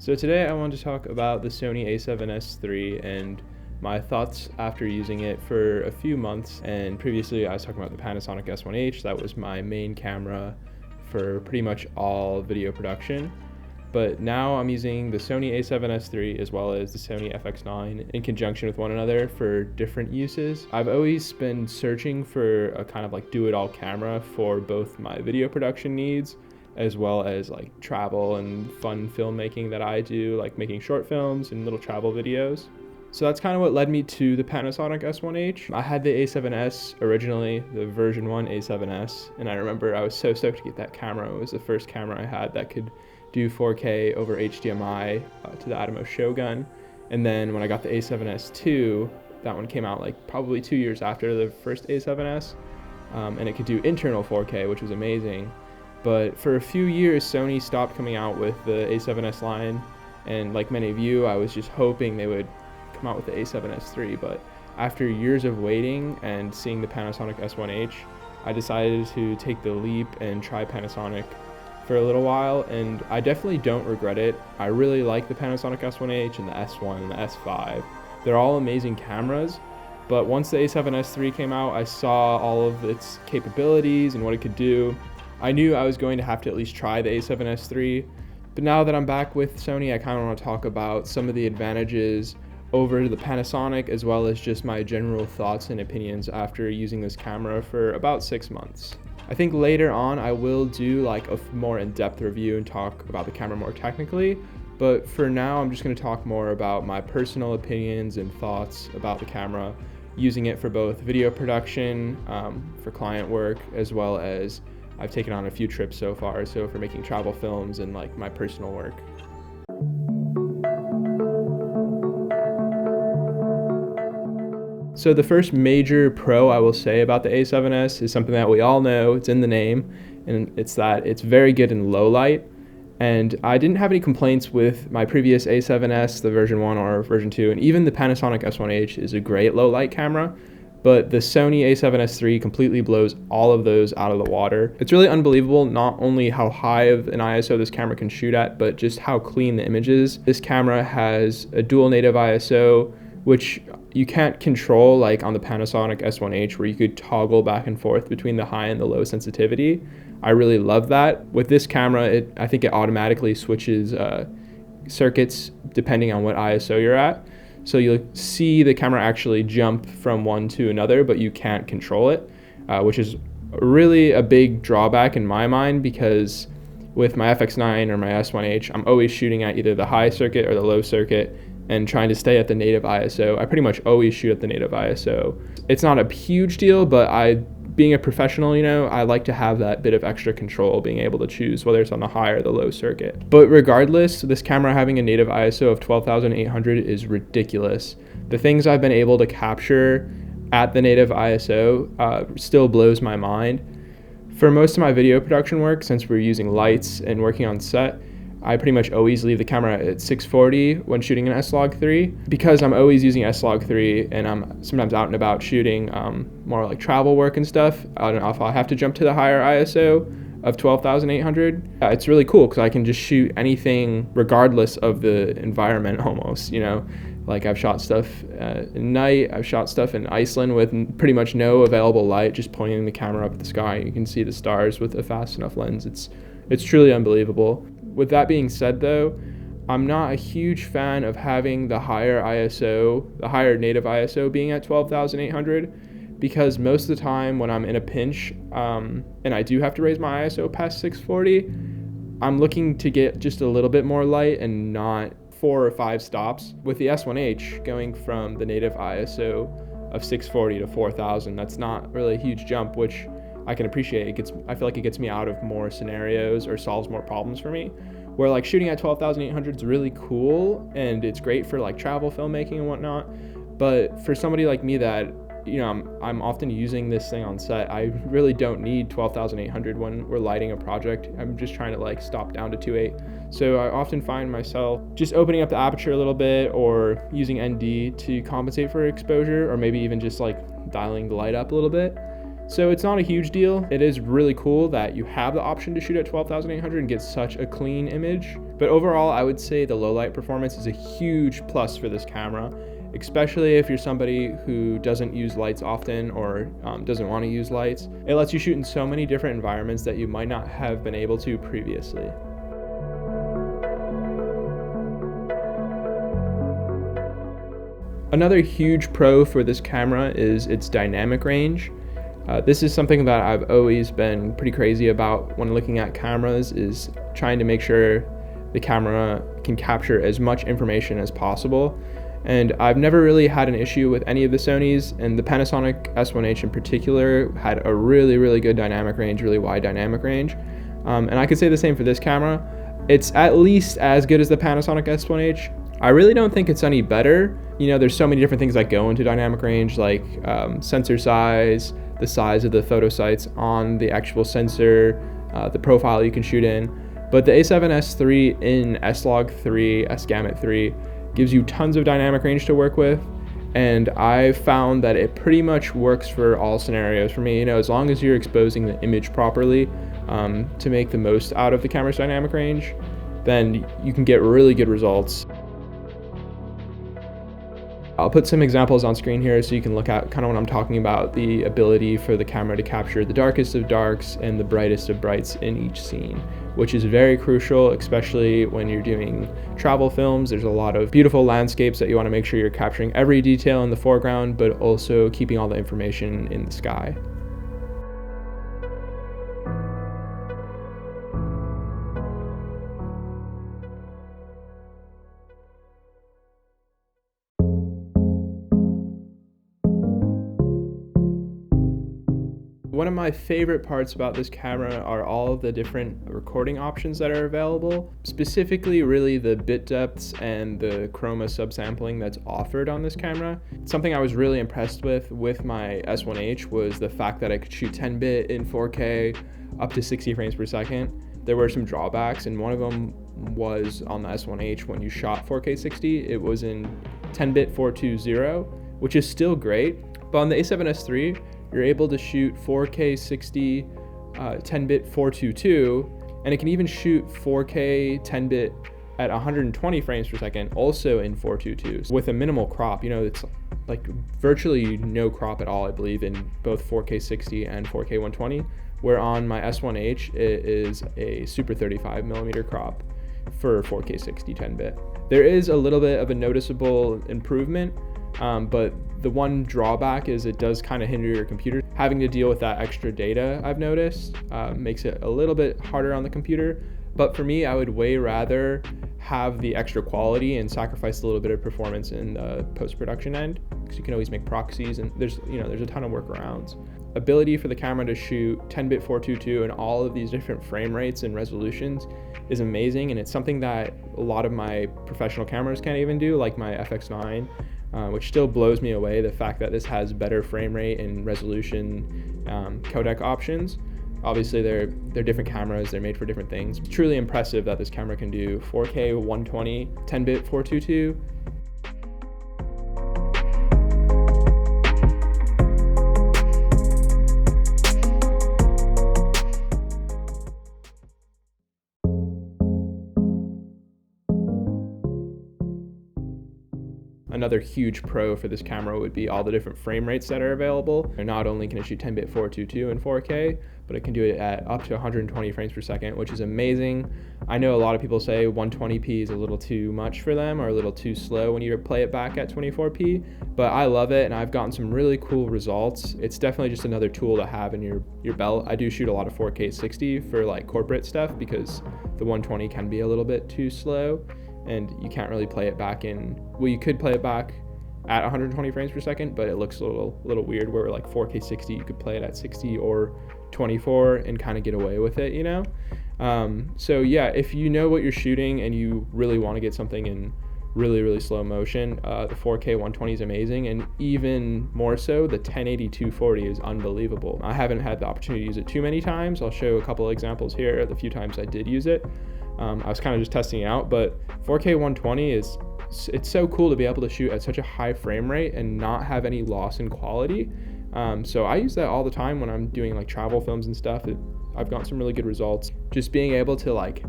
So today I want to talk about the Sony A7S III and my thoughts after using it for a few months. And previously I was talking about the Panasonic S1H. That was my main camera for pretty much all video production. But now I'm using the Sony A7S III as well as the Sony FX9 in conjunction with one another for different uses. I've always been searching for a kind of like do-it-all camera for both my video production needs as well as like travel and fun filmmaking that I do, like making short films and little travel videos. So that's kind of what led me to the Panasonic S1H. I had the A7S originally, the version 1 A7S, and I remember I was so stoked to get that camera. It was the first camera I had that could do 4K over HDMI to the Atomos Shogun. And then when I got the A7S II, that one came out like probably 2 years after the first A7S, and it could do internal 4K, which was amazing. But for a few years, Sony stopped coming out with the A7S line, and like many of you, I was just hoping they would come out with the A7S III. But after years of waiting and seeing the Panasonic S1H, I decided to take the leap and try Panasonic for a little while, and I definitely don't regret it. I really like the Panasonic S1H and the S1 and the S5. They're all amazing cameras, but once the A7S III came out, I saw all of its capabilities and what it could do. I knew I was going to have to at least try the A7S III, but now that I'm back with Sony, I kind of want to talk about some of the advantages over the Panasonic, as well as just my general thoughts and opinions after using this camera for about 6 months. I think later on I will do like a more in-depth review and talk about the camera more technically, but for now I'm just going to talk more about my personal opinions and thoughts about the camera, using it for both video production, for client work, as well as I've taken on a few trips so far, so for making travel films and like my personal work. So the first major pro I will say about the A7S is something that we all know, it's in the name, and it's that it's very good in low light. And I didn't have any complaints with my previous A7S, the version 1 or version 2, and even the Panasonic S1H is a great low light camera. But the Sony A7S III completely blows all of those out of the water. It's really unbelievable not only how high of an ISO this camera can shoot at, but just how clean the image is. This camera has a dual native ISO, which you can't control like on the Panasonic S1H, where you could toggle back and forth between the high and the low sensitivity. I really love that. With this camera, I think it automatically switches circuits depending on what ISO you're at. So you'll see the camera actually jump from one to another, but you can't control it, which is really a big drawback in my mind, because with my FX9 or my S1H, I'm always shooting at either the high circuit or the low circuit and trying to stay at the native ISO. I pretty much always shoot at the native ISO. It's not a huge deal, but being a professional, I like to have that bit of extra control, being able to choose whether it's on the high or the low circuit. But regardless, this camera having a native ISO of 12,800 is ridiculous. The things I've been able to capture at the native ISO still blows my mind. For most of my video production work, since we're using lights and working on set, I pretty much always leave the camera at 640 when shooting an S-Log3, because I'm always using S-Log3 and I'm sometimes out and about shooting more like travel work and stuff. I don't know if I'll have to jump to the higher ISO of 12,800. It's really cool because I can just shoot anything regardless of the environment almost, Like I've shot stuff at night, I've shot stuff in Iceland with pretty much no available light, just pointing the camera up at the sky. You can see the stars with a fast enough lens. It's truly unbelievable. With that being said though, I'm not a huge fan of having the higher ISO, the higher native ISO being at 12,800, because most of the time when I'm in a pinch and I do have to raise my ISO past 640, I'm looking to get just a little bit more light and not 4 or 5 stops. With the S1H going from the native ISO of 640 to 4,000, that's not really a huge jump, which I can appreciate. I feel like it gets me out of more scenarios or solves more problems for me. Where like shooting at 12,800 is really cool and it's great for like travel filmmaking and whatnot. But for somebody like me that, I'm often using this thing on set, I really don't need 12,800 when we're lighting a project. I'm just trying to like stop down to 2.8. So I often find myself just opening up the aperture a little bit or using ND to compensate for exposure, or maybe even just like dialing the light up a little bit. So it's not a huge deal. It is really cool that you have the option to shoot at 12,800 and get such a clean image, But overall, I would say the low light performance is a huge plus for this camera, especially if you're somebody who doesn't use lights often or doesn't want to use lights. It lets you shoot in so many different environments that you might not have been able to previously. Another huge pro for this camera is its dynamic range. This is something that I've always been pretty crazy about when looking at cameras, is trying to make sure the camera can capture as much information as possible. And I've never really had an issue with any of the Sonys, and the Panasonic S1H in particular had a really good dynamic range, really wide dynamic range. And I could say the same for this camera. It's at least as good as the Panasonic S1H. I really don't think it's any better. You know, there's so many different ththings that go into dynamic range, like sensor size, the size of the photo sites on the actual sensor, the profile you can shoot in. But the A7S III in S-Log3, S-Gamut 3 gives you tons of dynamic range to work with. And I've found that it pretty much works for all scenarios for me. You know, as long as you're exposing the image properly to make the most out of the camera's dynamic range, then you can get really good results. I'll put some examples on screen here so you can look at kind of what I'm talking about, the ability for the camera to capture the darkest of darks and the brightest of brights in each scene, which is very crucial, especially when you're doing travel films. There's a lot of beautiful landscapes that you want to make sure you're capturing every detail in the foreground, but also keeping all the information in the sky. One of my favorite parts about this camera are all of the different recording options that are available, specifically really the bit depths and the chroma subsampling that's offered on this camera. Something I was really impressed with my S1H was the fact that I could shoot 10-bit in 4K up to 60 frames per second. There were some drawbacks, and one of them was on the S1H when you shot 4K 60, it was in 10-bit 420, which is still great, but on the A7S III, you're able to shoot 4K 60, 10-bit 422, and it can even shoot 4K 10-bit at 120 frames per second, also in 422, with a minimal crop. You know, it's like virtually no crop at all, I believe, in both 4K 60 and 4K 120, where on my S1H, it is a super 35mm crop for 4K 60 10-bit. There is a little bit of a noticeable improvement, but the one drawback is it does kind of hinder your computer. Having to deal with that extra data, I've noticed, makes it a little bit harder on the computer. But for me, I would way rather have the extra quality and sacrifice a little bit of performance in the post-production end, because you can always make proxies, and there's a ton of workarounds. Ability for the camera to shoot 10-bit 422 and all of these different frame rates and resolutions is amazing, and it's something that a lot of my professional cameras can't even do, like my FX9. Which still blows me away, the fact that this has better frame rate and resolution codec options. Obviously, they're different cameras, they're made for different things. It's truly impressive that this camera can do 4K 120, 10-bit 422. Another huge pro for this camera would be all the different frame rates that are available. And not only can it shoot 10-bit 422 in 4K, but it can do it at up to 120 frames per second, which is amazing. I know a lot of people say 120p is a little too much for them or a little too slow when you play it back at 24p, but I love it and I've gotten some really cool results. It's definitely just another tool to have in your belt. I do shoot a lot of 4K 60 for like corporate stuff because the 120 can be a little bit too slow. And you can't really play it back well, you could play it back at 120 frames per second, but it looks a little weird where like 4K 60, you could play it at 60 or 24 and kind of get away with it, you know? So yeah, if you know what you're shooting and you really want to get something in really slow motion, the 4K 120 is amazing, and even more so, the 1080 240 is unbelievable. I haven't had the opportunity to use it too many times. I'll show a couple of examples here, the few times I did use it. I was kind of just testing it out, but 4K 120 it's so cool to be able to shoot at such a high frame rate and not have any loss in quality. So I use that all the time when I'm doing like travel films and stuff. I've gotten some really good results. Just being able to like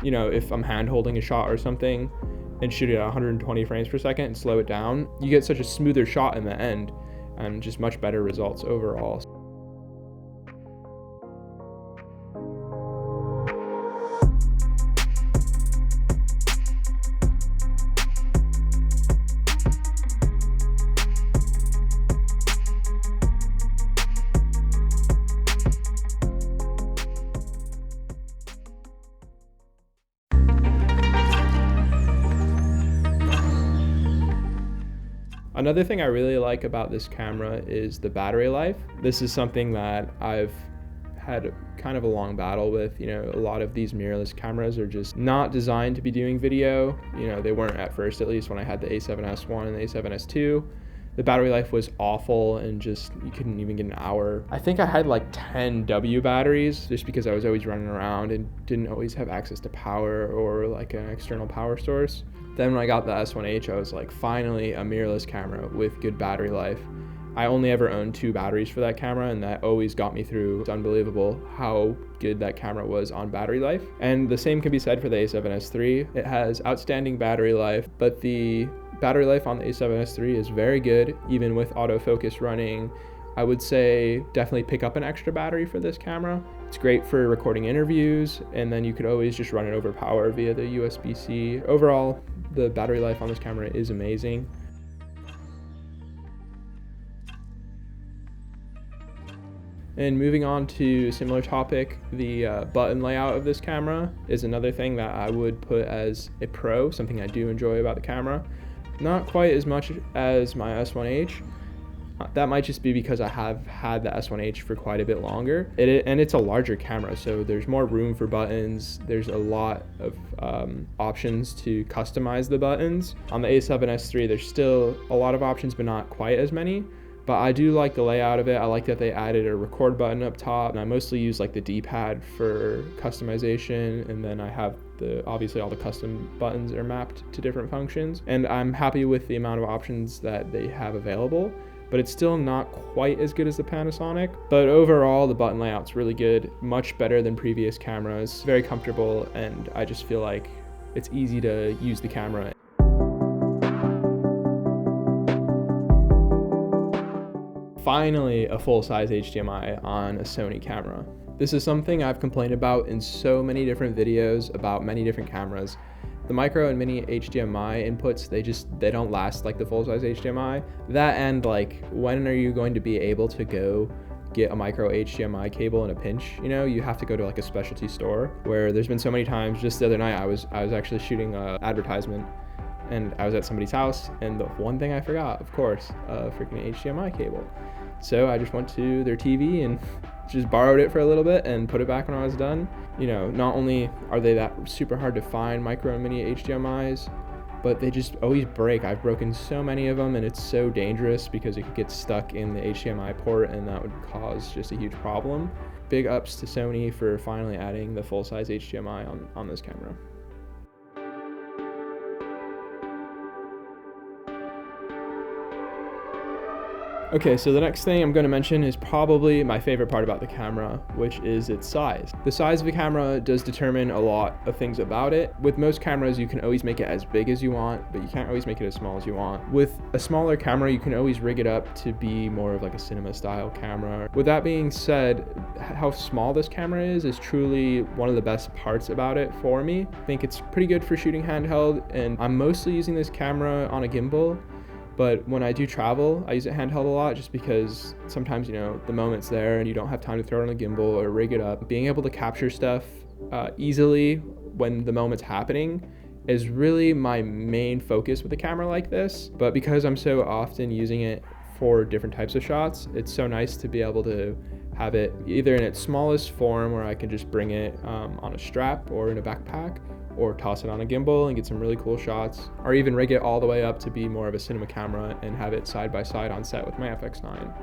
you know, if I'm hand holding a shot or something and shoot it at 120 frames per second and slow it down, you get such a smoother shot in the end and just much better results overall. Another thing I really like about this camera is the battery life. This is something that I've had kind of a long battle with. You know, a lot of these mirrorless cameras are just not designed to be doing video. You know, they weren't at first, at least when I had the A7S1 and the A7S2. The battery life was awful and just, you couldn't even get an hour. I think I had like 10 W batteries just because I was always running around and didn't always have access to power or like an external power source. Then when I got the S1H, I was like, finally a mirrorless camera with good battery life. I only ever owned 2 batteries for that camera, and that always got me through. It's unbelievable how good that camera was on battery life. And the same can be said for the A7S III. It has outstanding battery life, but the battery life on the A7S III is very good, even with autofocus running. I would say definitely pick up an extra battery for this camera. It's great for recording interviews, and then you could always just run it over power via the USB-C. Overall, the battery life on this camera is amazing. And moving on to a similar topic, the button layout of this camera is another thing that I would put as a pro, something I do enjoy about the camera. Not quite as much as my S1H. That might just be because I have had the S1H for quite a bit longer. And it's a larger camera, so there's more room for buttons. There's a lot of options to customize the buttons. On the A7S III, there's still a lot of options, but not quite as many. But I do like the layout of it. I like that they added a record button up top, and I mostly use like the D-pad for customization, and then I have obviously all the custom buttons are mapped to different functions. And I'm happy with the amount of options that they have available, but it's still not quite as good as the Panasonic. But overall, the button layout's really good, much better than previous cameras, very comfortable, and I just feel like it's easy to use the camera. Finally, a full-size HDMI on a Sony camera. This is something I've complained about in so many different videos about many different cameras. The micro and mini HDMI inputs, they don't last like the full-size HDMI. That and like, when are you going to be able to go get a micro HDMI cable in a pinch? You know, you have to go to like a specialty store, where there's been so many times. Just the other night I was actually shooting an advertisement, and I was at somebody's house, and the one thing I forgot, of course, a freaking HDMI cable. So I just went to their TV and just borrowed it for a little bit and put it back when I was done. You know, not only are they that super hard to find, micro and mini HDMIs, but they just always break. I've broken so many of them, and it's so dangerous because it could get stuck in the HDMI port, and that would cause just a huge problem. Big ups to Sony for finally adding the full-size HDMI on this camera. Okay, so the next thing I'm going to mention is probably my favorite part about the camera, which is its size. The size of the camera does determine a lot of things about it. With most cameras, you can always make it as big as you want, but you can't always make it as small as you want. With a smaller camera, you can always rig it up to be more of like a cinema style camera. With that being said, how small this camera is truly one of the best parts about it for me. I think it's pretty good for shooting handheld, and I'm mostly using this camera on a gimbal. But when I do travel, I use it handheld a lot, just because sometimes, you know, the moment's there and you don't have time to throw it on a gimbal or rig it up. Being able to capture stuff easily when the moment's happening is really my main focus with a camera like this. But because I'm so often using it for different types of shots, it's so nice to be able to have it either in its smallest form, where I can just bring it on a strap or in a backpack, or toss it on a gimbal and get some really cool shots, or even rig it all the way up to be more of a cinema camera and have it side by side on set with my FX9.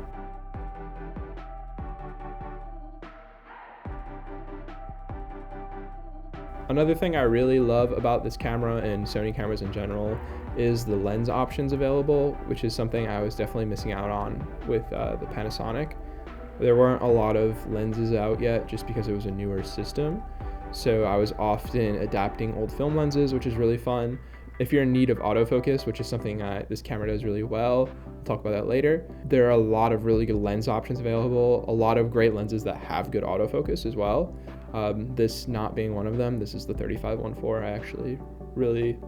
Another thing I really love about this camera and Sony cameras in general is the lens options available, which is something I was definitely missing out on with the Panasonic. There weren't a lot of lenses out yet, just because it was a newer system. So I was often adapting old film lenses, which is really fun. If you're in need of autofocus, which is something this camera does really well, we'll talk about that later, there are a lot of really good lens options available, a lot of great lenses that have good autofocus as well. This not being one of them. This is the 35-1.4. I actually really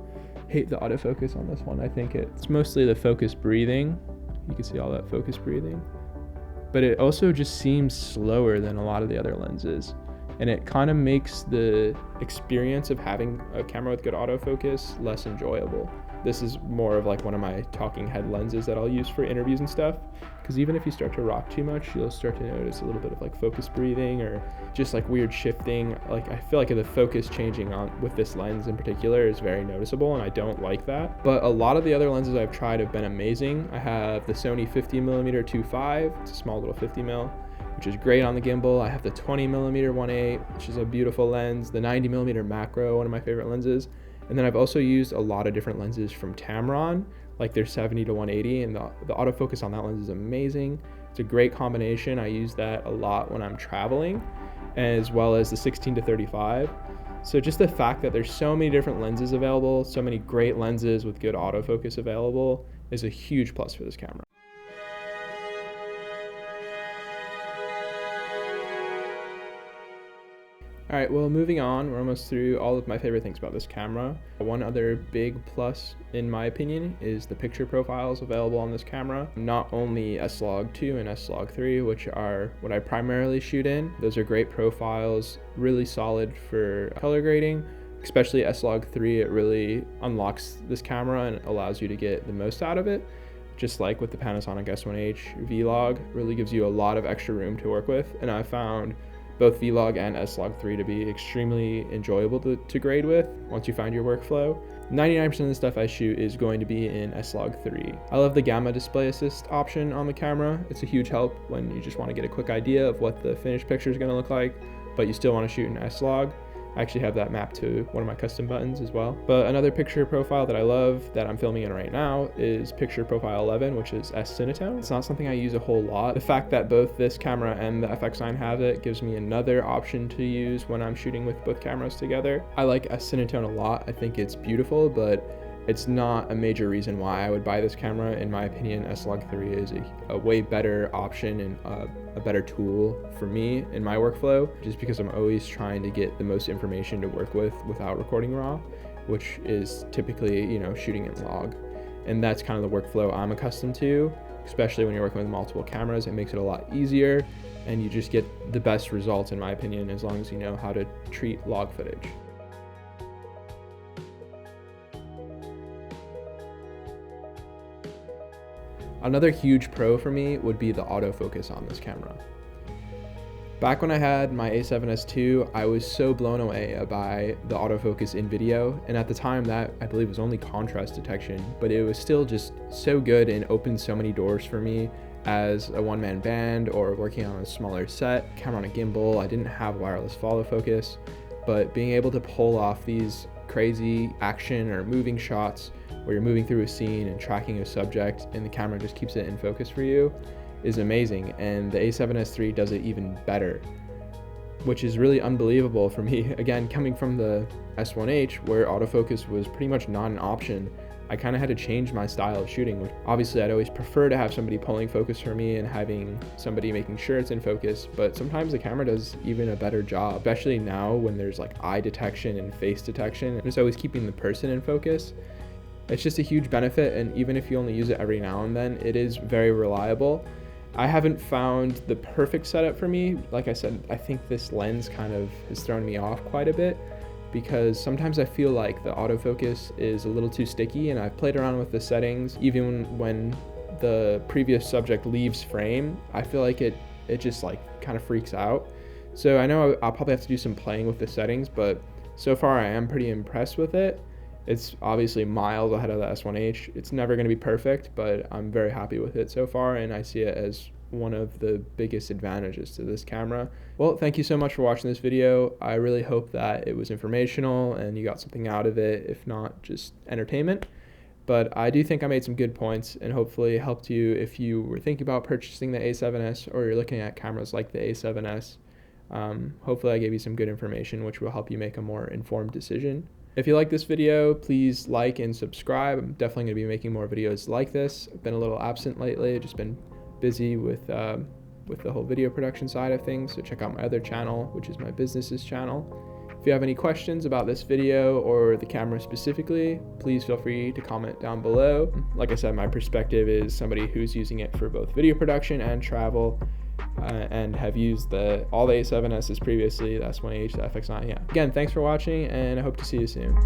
hate the autofocus on this one. I think it's mostly the focus breathing. You can see all that focus breathing. But it also just seems slower than a lot of the other lenses. And it kind of makes the experience of having a camera with good autofocus less enjoyable. This is more of like one of my talking head lenses that I'll use for interviews and stuff. Because even if you start to rock too much, you'll start to notice a little bit of like focus breathing or just like weird shifting. Like I feel like the focus changing on with this lens in particular is very noticeable, and I don't like that. But a lot of the other lenses I've tried have been amazing. I have the Sony 50mm 2.5. It's a small little 50mm. Which is great on the gimbal. I have the 20mm 1.8, which is a beautiful lens, the 90mm macro, one of my favorite lenses. And then I've also used a lot of different lenses from Tamron, like their 70 to 180, and the autofocus on that lens is amazing. It's a great combination. I use that a lot when I'm traveling, as well as the 16 to 35. So just the fact that there's so many different lenses available, so many great lenses with good autofocus available, is a huge plus for this camera. All right, well, moving on, we're almost through all of my favorite things about this camera. One other big plus, in my opinion, is the picture profiles available on this camera. Not only S-Log2 and S-Log3, which are what I primarily shoot in. Those are great profiles, really solid for color grading. Especially S-Log3, it really unlocks this camera and allows you to get the most out of it. Just like with the Panasonic S1H V-Log, really gives you a lot of extra room to work with. And I found both V-Log and S-Log3 to be extremely enjoyable to grade with once you find your workflow. 99% of the stuff I shoot is going to be in S-Log3. I love the gamma display assist option on the camera. It's a huge help when you just want to get a quick idea of what the finished picture is going to look like, but you still want to shoot in S-Log. I actually have that mapped to one of my custom buttons as well. But another picture profile that I love that I'm filming in right now is picture profile 11, which is S-Cinetone. It's not something I use a whole lot. The fact that both this camera and the FX9 have it gives me another option to use when I'm shooting with both cameras together. I like S-Cinetone a lot. I think it's beautiful, but it's not a major reason why I would buy this camera. In my opinion, S-Log3 is a way better option and a better tool for me in my workflow, just because I'm always trying to get the most information to work with without recording raw, which is typically, shooting in log. And that's kind of the workflow I'm accustomed to, especially when you're working with multiple cameras. It makes it a lot easier, and you just get the best results, in my opinion, as long as you know how to treat log footage. Another huge pro for me would be the autofocus on this camera. Back when I had my A7S II, I was so blown away by the autofocus in video, and at the time that I believe was only contrast detection, but it was still just so good and opened so many doors for me as a one-man band or working on a smaller set, camera on a gimbal. I didn't have wireless follow focus, but being able to pull off these crazy action or moving shots where you're moving through a scene and tracking a subject and the camera just keeps it in focus for you is amazing. And the A7S III does it even better, which is really unbelievable for me. Again, coming from the S1H where autofocus was pretty much not an option, I kind of had to change my style of shooting, which obviously I'd always prefer to have somebody pulling focus for me and having somebody making sure it's in focus, but sometimes the camera does even a better job, especially now when there's like eye detection and face detection, and it's always keeping the person in focus. It's just a huge benefit, and even if you only use it every now and then, it is very reliable. I haven't found the perfect setup for me. Like I said, I think this lens kind of has thrown me off quite a bit, because sometimes I feel like the autofocus is a little too sticky, and I've played around with the settings. Even when the previous subject leaves frame, I feel like it just like kind of freaks out. So I know I'll probably have to do some playing with the settings, but so far I am pretty impressed with it. It's obviously miles ahead of the S1H. It's never going to be perfect, but I'm very happy with it so far, and I see it as one of the biggest advantages to this camera. Well, thank you so much for watching this video. I really hope that it was informational and you got something out of it, if not just entertainment. But I do think I made some good points and hopefully helped you if you were thinking about purchasing the A7S or you're looking at cameras like the A7S. Hopefully I gave you some good information which will help you make a more informed decision. If you like this video, please like and subscribe. I'm definitely going to be making more videos like this. I've been a little absent lately. I've just been busy with the whole video production side of things. So check out my other channel, which is my business's channel. If you have any questions about this video or the camera specifically, please feel free to comment down below. Like I said, my perspective is somebody who's using it for both video production and travel, and have used all the A7Ss previously, the S1H, the FX9. Yeah. Again, thanks for watching, and I hope to see you soon.